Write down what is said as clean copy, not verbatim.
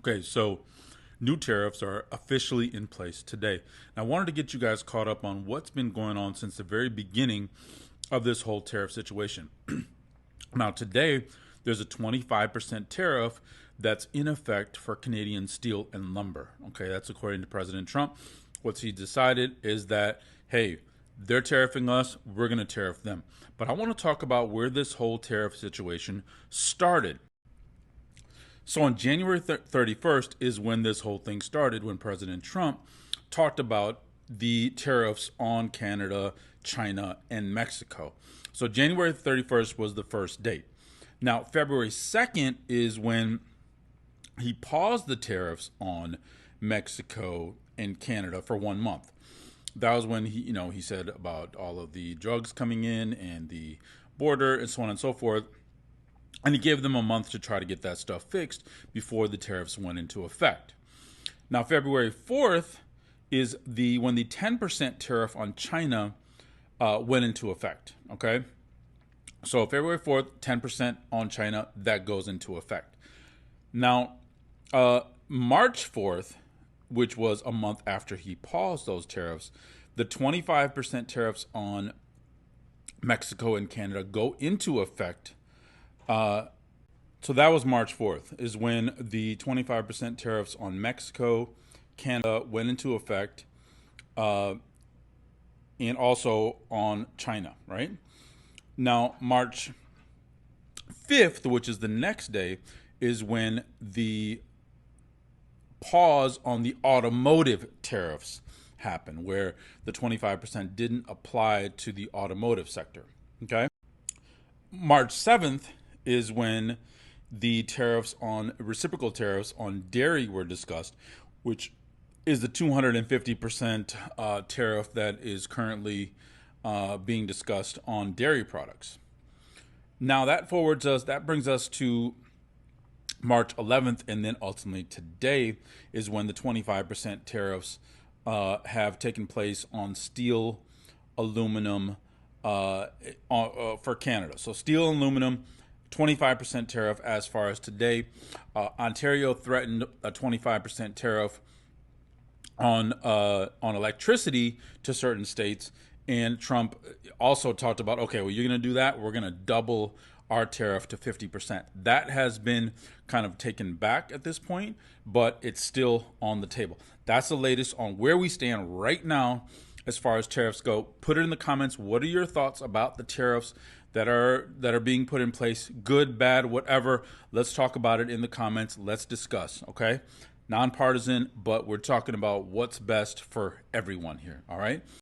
Okay, so new tariffs are officially in place today. Now, I wanted to get you guys caught up on what's been going on since the very beginning of this whole tariff situation. Now, today, there's a 25% tariff that's in effect for Canadian steel and lumber. Okay, that's according to President Trump. What he decided is that, hey, they're tariffing us, we're going to tariff them. But I want to talk about where this whole tariff situation started. So on January 31st is when this whole thing started, when President Trump talked about the tariffs on Canada, China, and Mexico. So January 31st was the first date. Now, February 2nd is when he paused the tariffs on Mexico and Canada for 1 month. That was when he said about all of the drugs coming in and the border and so on and so forth. And he gave them a month to try to get that stuff fixed before the tariffs went into effect. Now, February 4th is when the 10% tariff on China went into effect. Okay, so February 4th, 10% on China, that goes into effect. Now, March 4th, which was a month after he paused those tariffs, the 25% tariffs on Mexico and Canada go into effect. So that was March 4th, is when the 25% tariffs on Mexico, Canada went into effect, and also on China, right? Now, March 5th, which is the next day, is when the pause on the automotive tariffs happened, where the 25% didn't apply to the automotive sector, okay? March 7th is when the reciprocal tariffs on dairy were discussed, which is the 250% tariff that is currently being discussed on dairy products. Now that brings us to March 11th, and then ultimately today is when the 25% tariffs have taken place on steel, aluminum, for Canada. So steel and aluminum, 25% tariff as far as today. Ontario threatened a 25% tariff on electricity to certain states, and Trump also talked about, okay, well, you're going to do that, we're going to double our tariff to 50%. That has been kind of taken back at this point, but it's still on the table. That's the latest on where we stand right now as far as tariffs go. Put it in the comments. What are your thoughts about the tariffs that are being put in place? Good, bad, whatever. Let's talk about it in the comments. Let's discuss, okay? Nonpartisan, but we're talking about what's best for everyone here, all right?